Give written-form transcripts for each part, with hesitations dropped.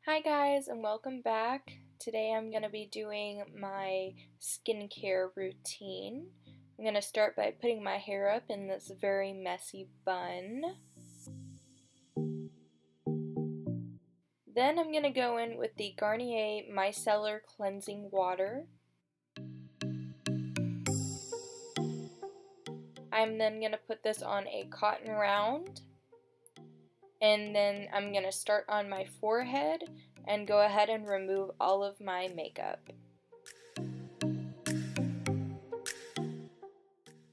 Hi guys and welcome back. Today I'm going to be doing my skincare routine. I'm going to start by putting my hair up in this very messy bun. Then I'm going to go in with the Garnier Micellar Cleansing Water. I'm then going to put this on a cotton round. And then I'm going to start on my forehead and go ahead and remove all of my makeup.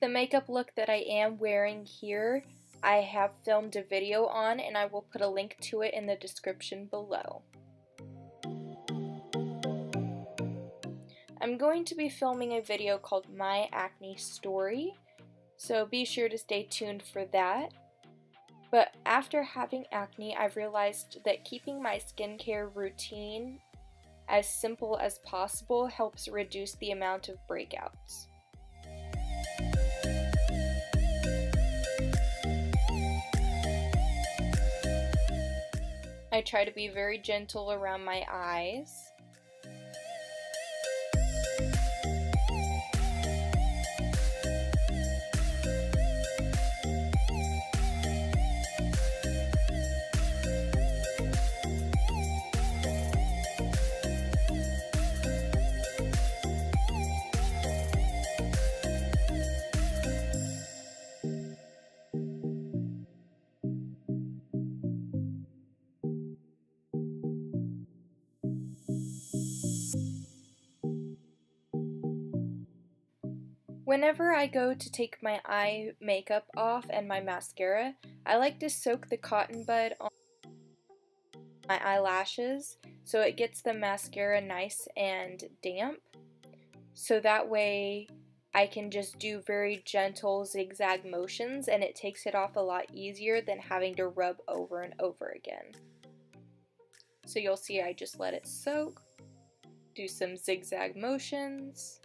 The makeup look that I am wearing here, I have filmed a video on and I will put a link to it in the description below. I'm going to be filming a video called My Acne Story, so be sure to stay tuned for that. But after having acne, I've realized that keeping my skincare routine as simple as possible helps reduce the amount of breakouts. I try to be very gentle around my eyes. Whenever I go to take my eye makeup off and my mascara, I like to soak the cotton bud on my eyelashes so it gets the mascara nice and damp. So that way I can just do very gentle zigzag motions and it takes it off a lot easier than having to rub over and over again. So you'll see I just let it soak, do some zigzag motions,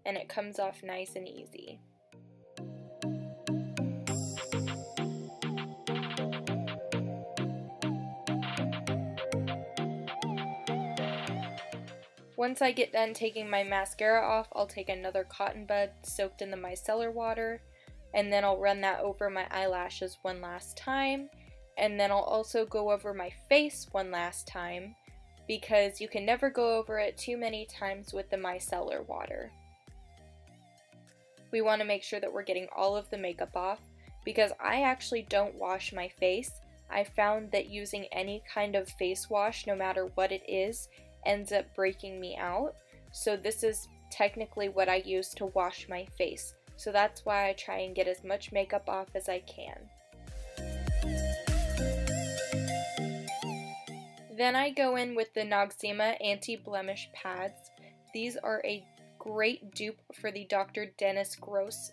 and it comes off nice and easy. Once I get done taking my mascara off, I'll take another cotton bud soaked in the micellar water, and then I'll run that over my eyelashes one last time, and then I'll also go over my face one last time, because you can never go over it too many times with the micellar water. We want to make sure that we're getting all of the makeup off, because I actually don't wash my face. I found that using any kind of face wash, no matter what it is, ends up breaking me out. So this is technically what I use to wash my face. So that's why I try and get as much makeup off as I can. Then I go in with the Noxzema anti-blemish pads. These are a great dupe for the Dr. Dennis Gross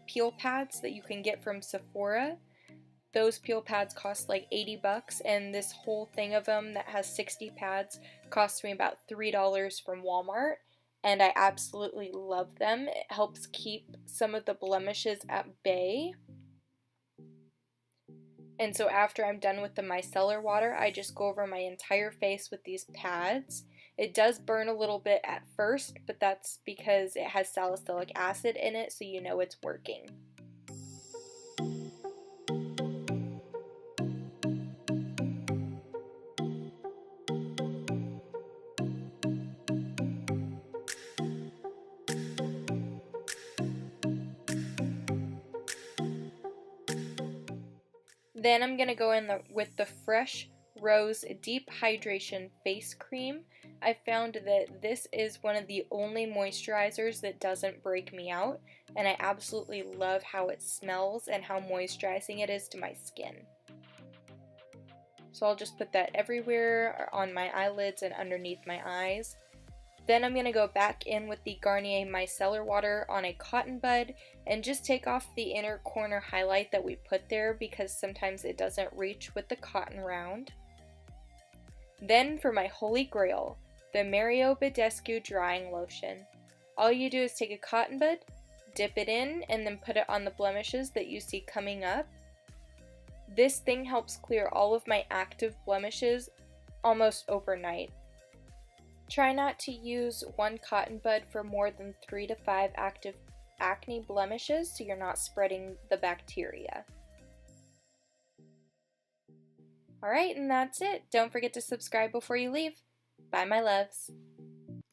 peel pads that you can get from Sephora. Those peel pads cost like 80 bucks, and this whole thing of them that has 60 pads cost me about $3 from Walmart, and I absolutely love them. It helps keep some of the blemishes at bay. And so after I'm done with the micellar water, I just go over my entire face with these pads. It does burn a little bit at first, but that's because it has salicylic acid in it, so you know it's working. Then I'm going to go in with the Fresh Rose Deep Hydration Face Cream. I found that this is one of the only moisturizers that doesn't break me out, and I absolutely love how it smells and how moisturizing it is to my skin. So I'll just put that everywhere on my eyelids and underneath my eyes. Then I'm going to go back in with the Garnier Micellar Water on a cotton bud and just take off the inner corner highlight that we put there because sometimes it doesn't reach with the cotton round. Then for my holy grail, the Badescu Drying Lotion. All you do is take a cotton bud, dip it in, and then put it on the blemishes that you see coming up. This thing helps clear all of my active blemishes almost overnight. Try not to use one cotton bud for more than 3 to 5 active acne blemishes so you're not spreading the bacteria. Alright, and that's it. Don't forget to subscribe before you leave. Bye, my loves.